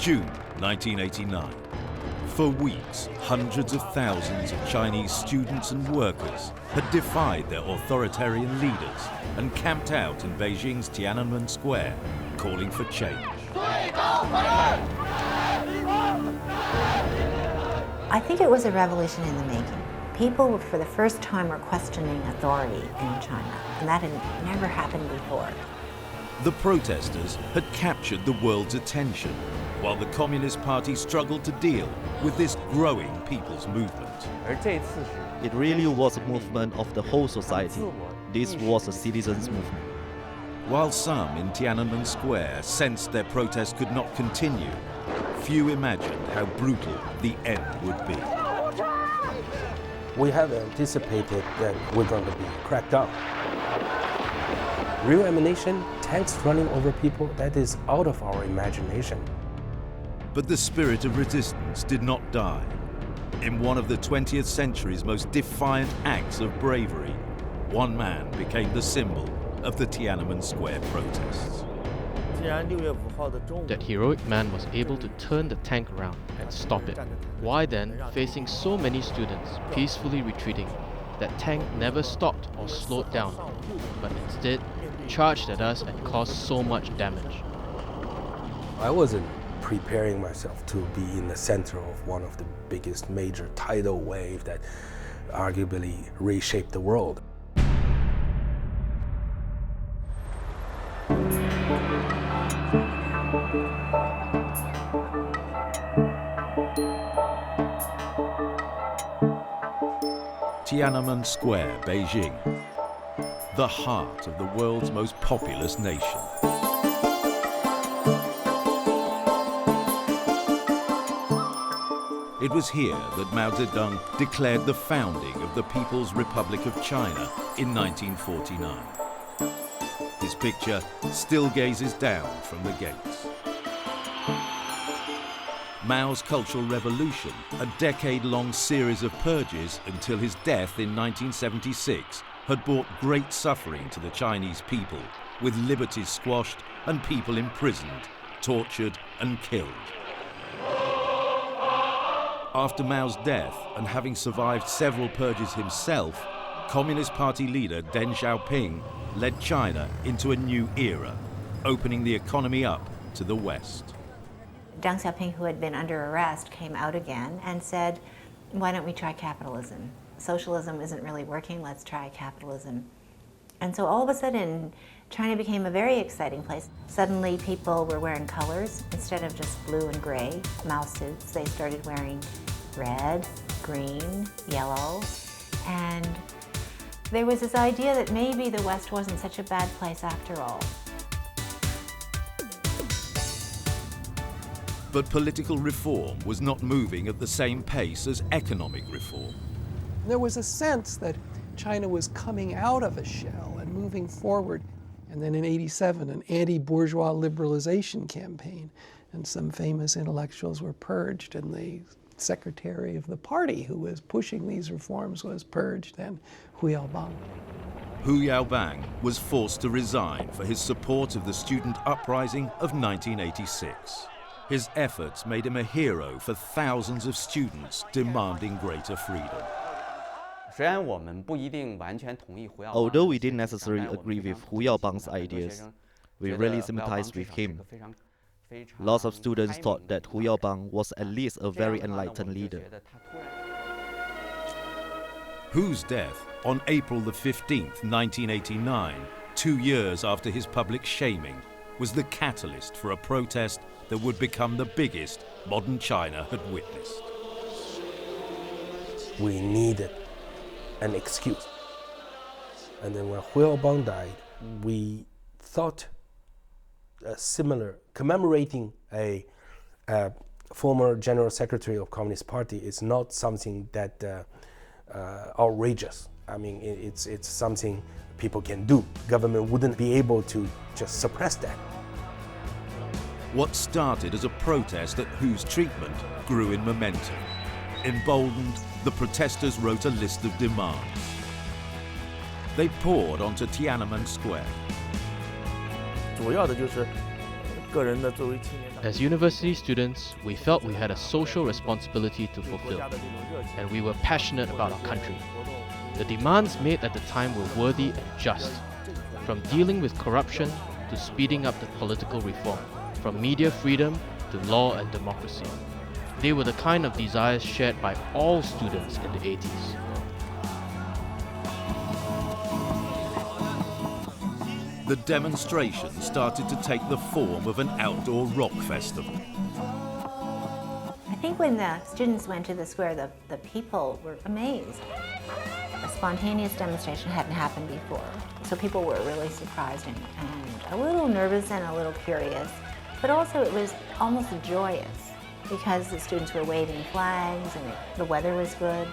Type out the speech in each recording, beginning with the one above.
June 1989. For weeks, hundreds of thousands of Chinese students and workers had defied their authoritarian leaders and camped out in Beijing's Tiananmen Square, calling for change. I think it was a revolution in the making. People, for the first time, were questioning authority in China, and that had never happened before. The protesters had captured the world's attention, while the Communist Party struggled to deal with this growing people's movement. It really was a movement of the whole society. This was a citizens' movement. While some in Tiananmen Square sensed their protest could not continue, few imagined how brutal the end would be. We have anticipated that we're going to be cracked down. Real ammunition, tanks running over people, that is out of our imagination. But the spirit of resistance did not die. In one of the 20th century's most defiant acts of bravery, one man became the symbol of the Tiananmen Square protests. That heroic man was able to turn the tank around and stop it. Why then, facing so many students peacefully retreating, that tank never stopped or slowed down, but instead charged at us and caused so much damage? I wasn't preparing myself to be in the center of one of the biggest major tidal waves that arguably reshaped the world. Tiananmen Square, Beijing, the heart of the world's most populous nation. It was here that Mao Zedong declared the founding of the People's Republic of China in 1949. His picture still gazes down from the gates. Mao's Cultural Revolution, a decade-long series of purges until his death in 1976, had brought great suffering to the Chinese people, with liberties squashed and people imprisoned, tortured and killed. After Mao's death, and having survived several purges himself, Communist Party leader Deng Xiaoping led China into a new era, opening the economy up to the West. Deng Xiaoping, who had been under arrest, came out again and said, why don't we try capitalism? Socialism isn't really working, let's try capitalism. And so all of a sudden, China became a very exciting place. Suddenly people were wearing colors instead of just blue and gray Mao suits. They started wearing red, green, yellow, and there was this idea that maybe the West wasn't such a bad place after all. But political reform was not moving at the same pace as economic reform. There was a sense that China was coming out of a shell and moving forward. And then in '87, an anti-bourgeois liberalization campaign, and some famous intellectuals were purged, and the secretary of the party who was pushing these reforms was purged, and Hu Yaobang. Hu Yaobang was forced to resign for his support of the student uprising of 1986. His efforts made him a hero for thousands of students demanding greater freedom. Although we didn't necessarily agree with Hu Yaobang's ideas, we really sympathized with him. Lots of students thought that Hu Yaobang was at least a very enlightened leader. Hu's death on April the 15th, 1989, 2 years after his public shaming, was the catalyst for a protest that would become the biggest modern China had witnessed. We needed an excuse. And then when Hu Yaobang died, we thought similar, commemorating a former General Secretary of Communist Party is not something that outrageous. I mean, it's something people can do. Government wouldn't be able to just suppress that. What started as a protest at Hu's treatment grew in momentum. Emboldened, the protesters wrote a list of demands. They poured onto Tiananmen Square. As university students, we felt we had a social responsibility to fulfill, and we were passionate about our country. The demands made at the time were worthy and just, from dealing with corruption to speeding up the political reform, from media freedom to law and democracy. They were the kind of desires shared by all students in the 80s. The demonstration started to take the form of an outdoor rock festival. I think when the students went to the square, the people were amazed. A spontaneous demonstration hadn't happened before, so people were really surprised and a little nervous and a little curious, but also it was almost joyous because the students were waving flags and the weather was good.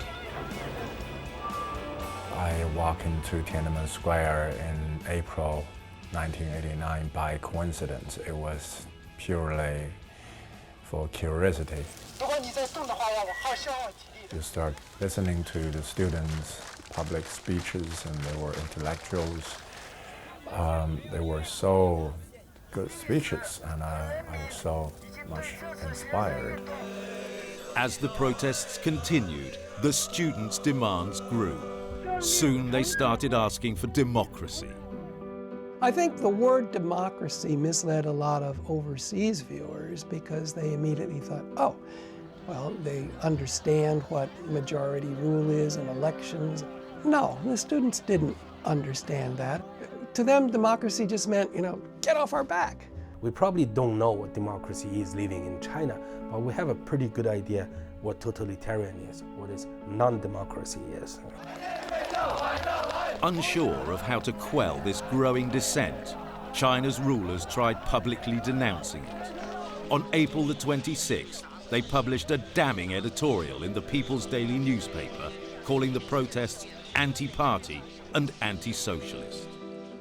I walked into Tiananmen Square in April 1989 by coincidence. It was purely for curiosity. You start listening to the students' public speeches, and they were intellectuals. They were so good speeches, and I was so much inspired. As the protests continued, the students' demands grew. Soon they started asking for democracy. I think the word democracy misled a lot of overseas viewers because they immediately thought, oh, well, they understand what majority rule is in elections. No, the students didn't understand that. To them, democracy just meant, get off our back. We probably don't know what democracy is living in China, but we have a pretty good idea what totalitarian is, what is non-democracy is. Unsure of how to quell this growing dissent, China's rulers tried publicly denouncing it. On April the 26th, they published a damning editorial in the People's Daily newspaper calling the protests anti-party and anti-socialist.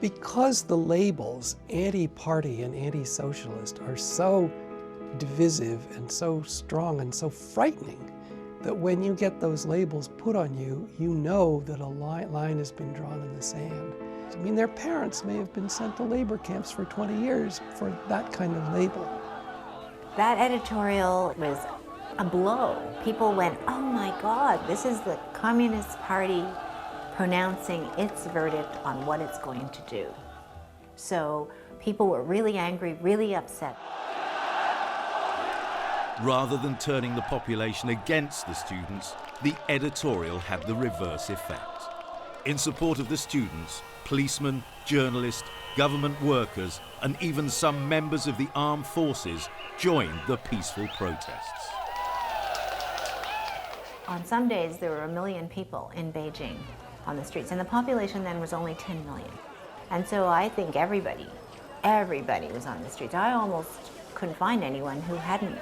Because the labels anti-party and anti-socialist are so divisive and so strong and so frightening that when you get those labels put on you, you know that a line has been drawn in the sand. I mean, their parents may have been sent to labor camps for 20 years for that kind of label. That editorial was a blow. People went, oh my God, this is the Communist Party pronouncing its verdict on what it's going to do. So people were really angry, really upset. Rather than turning the population against the students, the editorial had the reverse effect. In support of the students, policemen, journalists, government workers, and even some members of the armed forces joined the peaceful protests. On some days, there were 1 million people in Beijing on the streets, and the population then was only 10 million. And so I think everybody was on the streets. I almost couldn't find anyone who hadn't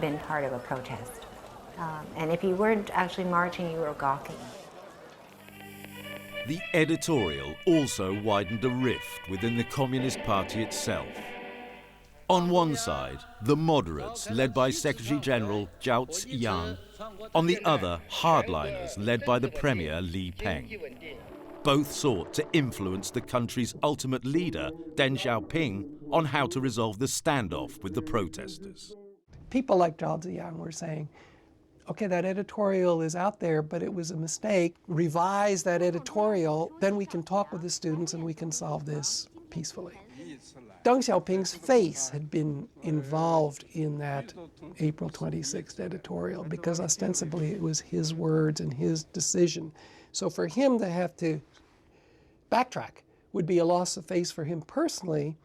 been part of a protest. And if you weren't actually marching, you were gawking. The editorial also widened a rift within the Communist Party itself. On one side, the moderates, led by Secretary-General Zhao Ziyang. On the other, hardliners, led by the Premier Li Peng. Both sought to influence the country's ultimate leader, Deng Xiaoping, on how to resolve the standoff with the protesters. People like Zhao Ziyang were saying, okay, that editorial is out there, but it was a mistake. Revise that editorial, then we can talk with the students and we can solve this peacefully. Deng Xiaoping's face had been involved in that April 26th editorial because ostensibly it was his words and his decision. So for him to have to backtrack would be a loss of face for him personally,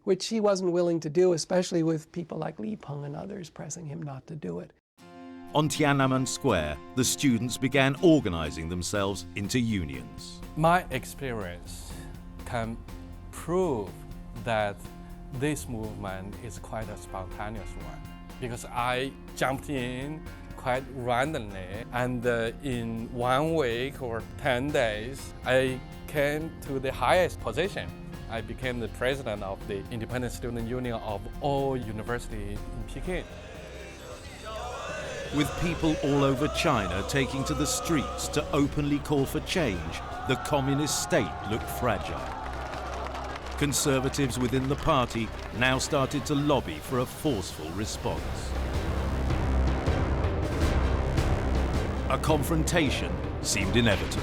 which he wasn't willing to do, especially with people like Li Peng and others pressing him not to do it. On Tiananmen Square, the students began organizing themselves into unions. My experience can prove that this movement is quite a spontaneous one because I jumped in quite randomly, and in 1 week or 10 days, I came to the highest position. I became the president of the Independent Student Union of all universities in Peking. With people all over China taking to the streets to openly call for change, the communist state looked fragile. Conservatives within the party now started to lobby for a forceful response. A confrontation seemed inevitable.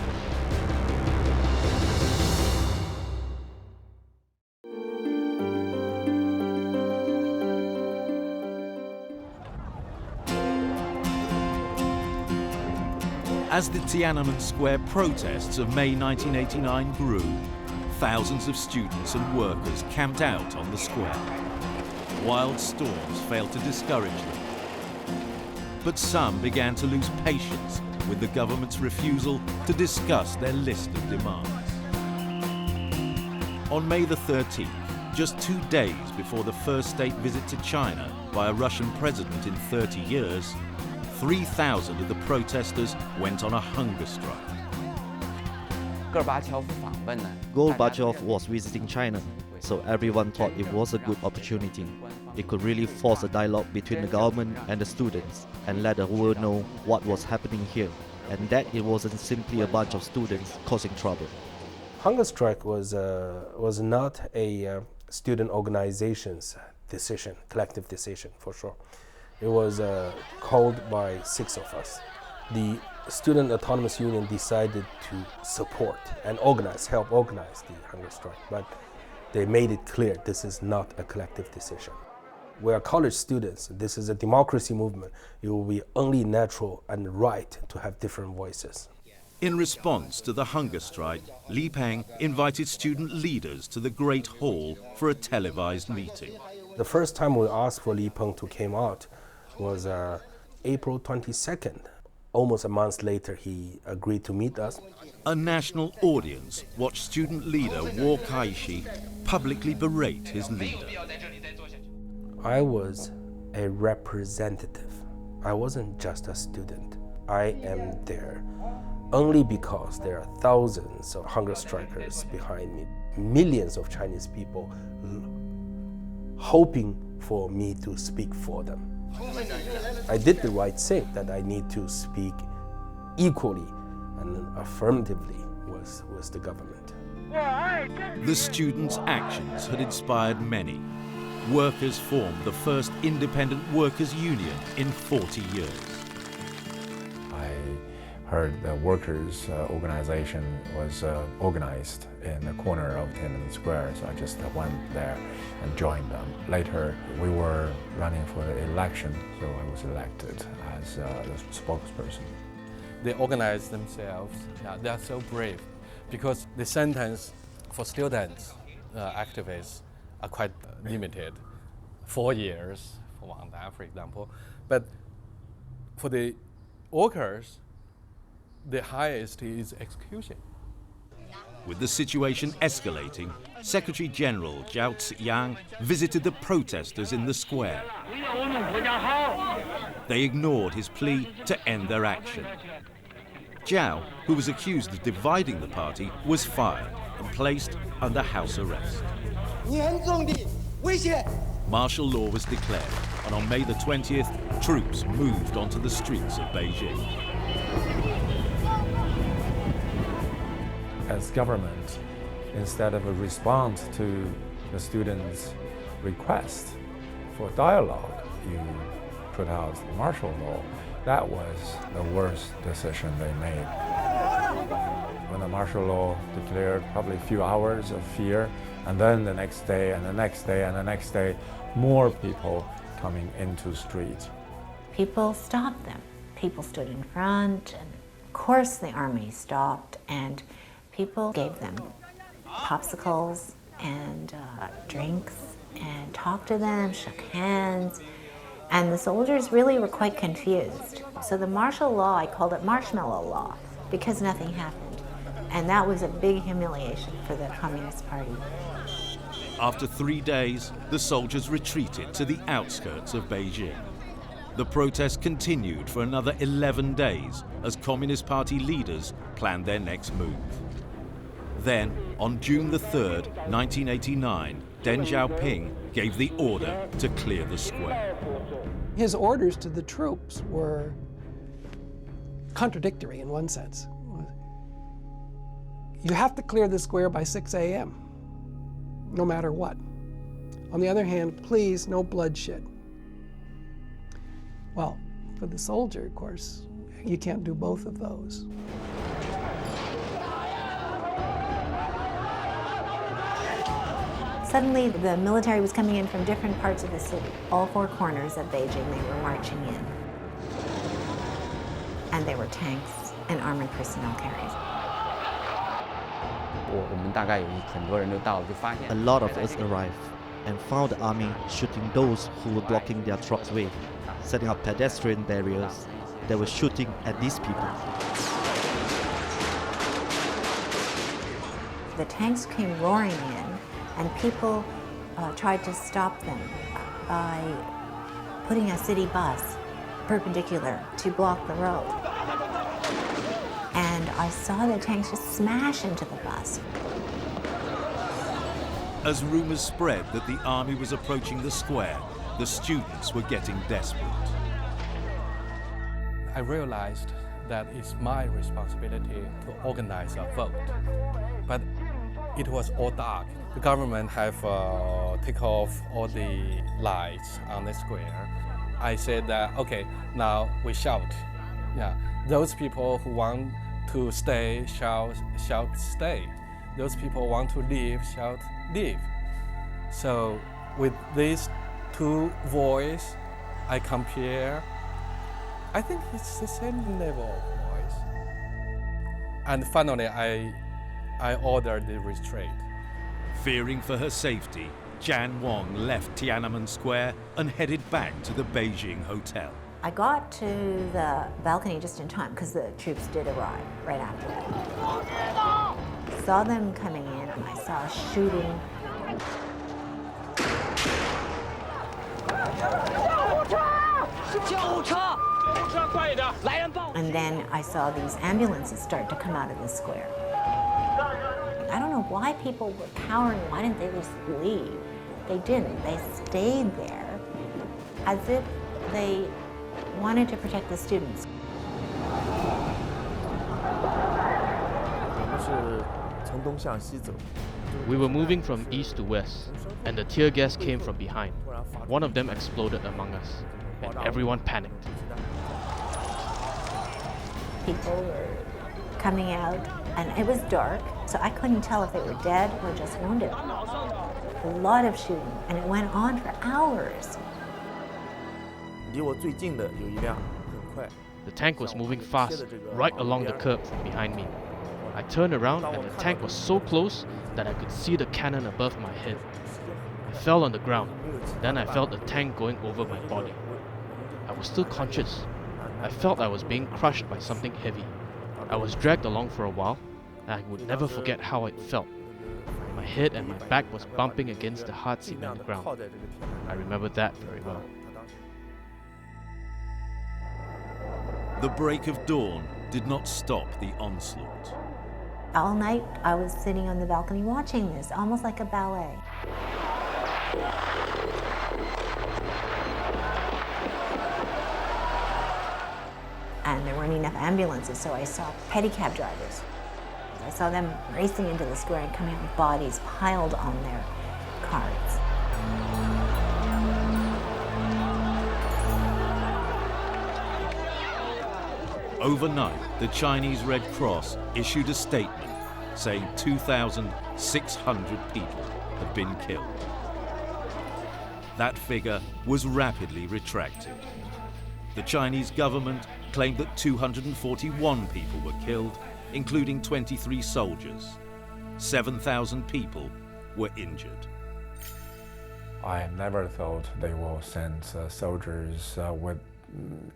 As the Tiananmen Square protests of May 1989 grew, thousands of students and workers camped out on the square. Wild storms failed to discourage them. But some began to lose patience with the government's refusal to discuss their list of demands. On May the 13th, just 2 days before the first state visit to China by a Russian president in 30 years, 3,000 of the protesters went on a hunger strike. Gorbachev was visiting China, so everyone thought it was a good opportunity. It could really force a dialogue between the government and the students and let the world know what was happening here, and that it wasn't simply a bunch of students causing trouble. Hunger strike was not a student organization's decision, collective decision for sure. It was called by 6 of us. The Student Autonomous Union decided to support and help organize the hunger strike, but they made it clear this is not a collective decision. We are college students. This is a democracy movement. It will be only natural and right to have different voices. In response to the hunger strike, Li Peng invited student leaders to the Great Hall for a televised meeting. The first time we asked for Li Peng to come out was April 22nd. Almost a month later, he agreed to meet us. A national audience watched student leader Wu Kaishi publicly berate his leader. I was a representative. I wasn't just a student. I am there only because there are thousands of hunger strikers behind me, millions of Chinese people hoping for me to speak for them. I did the right thing, that I need to speak equally and affirmatively with the government. The students' actions had inspired many. Workers formed the first independent workers' union in 40 years. I heard the workers' organization was organized in the corner of Tiananmen Square, so I just went there and joined them. Later, we were running for the election, so I was elected as the spokesperson. They organize themselves. Yeah, they are so brave because the sentence for students, activists, are quite limited. 4 years for one day, for example. But for the workers, the highest is execution. With the situation escalating, Secretary General Zhao Ziyang visited the protesters in the square. They ignored his plea to end their action. Zhao, who was accused of dividing the party, was fired and placed under house arrest. Martial law was declared, and on May the 20th, troops moved onto the streets of Beijing. As government, instead of a response to the students' request for dialogue, you put out martial law. That was the worst decision they made. When the martial law declared, probably a few hours of fear, and then the next day, and the next day, and the next day, more people coming into streets. People stopped them. People stood in front, and of course the army stopped, and people gave them popsicles and drinks and talked to them, shook hands, and the soldiers really were quite confused. So the martial law, I called it marshmallow law, because nothing happened. And that was a big humiliation for the Communist Party. After 3 days, the soldiers retreated to the outskirts of Beijing. The protests continued for another 11 days as Communist Party leaders planned their next move. Then, on June the 3rd, 1989, Deng Xiaoping gave the order to clear the square. His orders to the troops were contradictory in one sense. You have to clear the square by 6 a.m. no matter what. On the other hand, please, no bloodshed. Well, for the soldier, of course, you can't do both of those. Suddenly, the military was coming in from different parts of the city. All four corners of Beijing, they were marching in. And there were tanks and armored personnel carriers. A lot of us arrived and found the army shooting those who were blocking their truck's way, setting up pedestrian barriers. They were shooting at these people. The tanks came roaring in, and people tried to stop them by putting a city bus perpendicular to block the road. And I saw the tanks just smash into the bus. As rumors spread that the army was approaching the square, the students were getting desperate. I realized that it's my responsibility to organize a vote. But it was all dark. The government have take off all the lights on the square. I said that, okay, now we shout. Yeah, those people who want to stay shout stay. Those people want to leave shout leave. So with these two voices, I compare. I think it's the same level of voice. And finally, I ordered the retreat. Fearing for her safety, Jan Wang left Tiananmen Square and headed back to the Beijing hotel. I got to the balcony just in time because the troops did arrive right after that. Saw them coming in, and I saw shooting. And then I saw these ambulances start to come out of the square. I don't know why people were cowering. Why didn't they just leave? They didn't. They stayed there as if they wanted to protect the students. We were moving from east to west, and the tear gas came from behind. One of them exploded among us, and everyone panicked. People were coming out, and it was dark, so I couldn't tell if they were dead or just wounded. A lot of shooting, and it went on for hours. The tank was moving fast, right along the curb from behind me. I turned around, and the tank was so close that I could see the cannon above my head. I fell on the ground. Then I felt the tank going over my body. I was still conscious. I felt I was being crushed by something heavy. I was dragged along for a while, and I would never forget how it felt. My head and my back was bumping against the hard cement ground. I remember that very well. The break of dawn did not stop the onslaught. All night, I was sitting on the balcony watching this, almost like a ballet. And there weren't enough ambulances, so I saw pedicab drivers. I saw them racing into the square and coming out with bodies piled on their carts. Overnight, the Chinese Red Cross issued a statement saying 2,600 people had been killed. That figure was rapidly retracted. The Chinese government claimed that 241 people were killed, including 23 soldiers. 7,000 people were injured. I never thought they will send soldiers with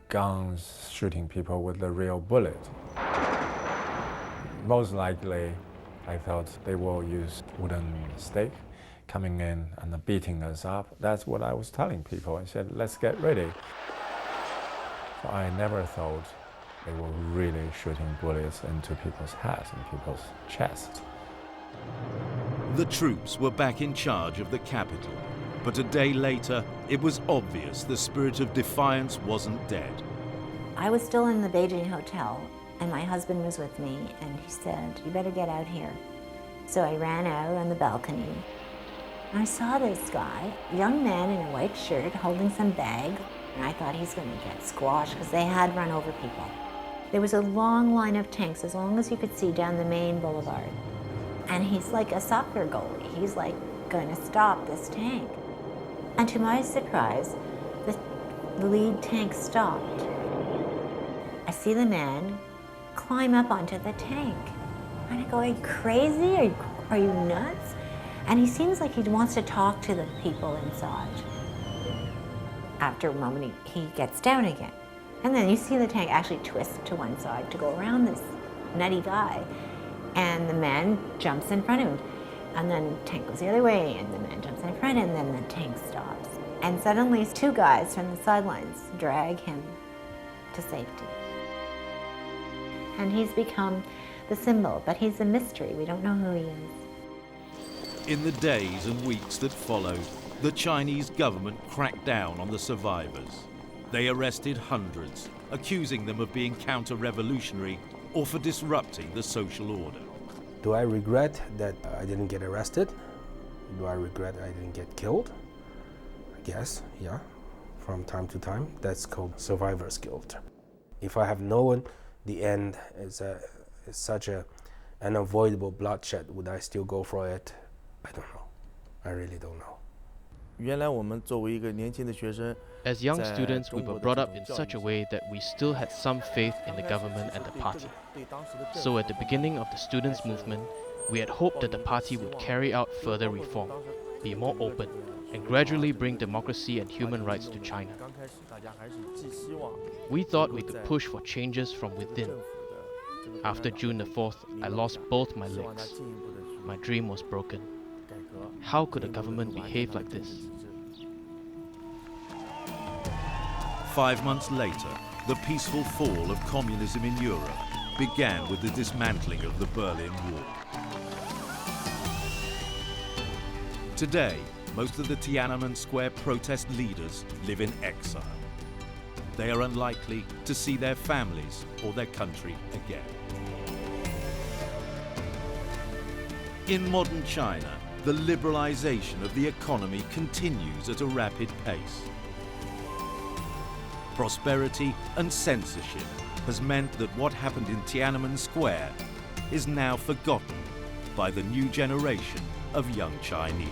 guns shooting people with the real bullet. Most likely, I thought they will use wooden stake coming in and beating us up. That's what I was telling people. I said, let's get ready. So I never thought they were really shooting bullets into people's heads and people's chests. The troops were back in charge of the capital, but a day later, it was obvious the spirit of defiance wasn't dead. I was still in the Beijing hotel, and my husband was with me, and he said, "You better get out here." So I ran out on the balcony. And I saw this guy, young man in a white shirt holding some bag, and I thought he's going to get squashed because they had run over people. There was a long line of tanks, as long as you could see down the main boulevard. And he's like a soccer goalie. He's like going to stop this tank. And to my surprise, the lead tank stopped. I see the man climb up onto the tank. And I go, are you crazy? Are you nuts? And he seems like he wants to talk to the people inside. After a moment, he gets down again. And then you see the tank actually twist to one side to go around this nutty guy. And the man jumps in front of him. And then the tank goes the other way, and the man jumps in front, and then the tank stops. And suddenly, two guys from the sidelines drag him to safety. And he's become the symbol, but he's a mystery. We don't know who he is. In the days and weeks that followed, the Chinese government cracked down on the survivors. They arrested hundreds, accusing them of being counter-revolutionary or for disrupting the social order. Do I regret that I didn't get arrested? Do I regret I didn't get killed? I guess, yeah, from time to time. That's called survivor's guilt. If I have known the end is such an unavoidable bloodshed, would I still go for it? I don't know. I really don't know. As young students, we were brought up in such a way that we still had some faith in the government and the party. So at the beginning of the students' movement, we had hoped that the party would carry out further reform, be more open, and gradually bring democracy and human rights to China. We thought we could push for changes from within. After June the 4th, I lost both my legs. My dream was broken. How could a government behave like this? 5 months later, the peaceful fall of communism in Europe began with the dismantling of the Berlin Wall. Today, most of the Tiananmen Square protest leaders live in exile. They are unlikely to see their families or their country again. In modern China, the liberalization of the economy continues at a rapid pace. Prosperity and censorship has meant that what happened in Tiananmen Square is now forgotten by the new generation of young Chinese.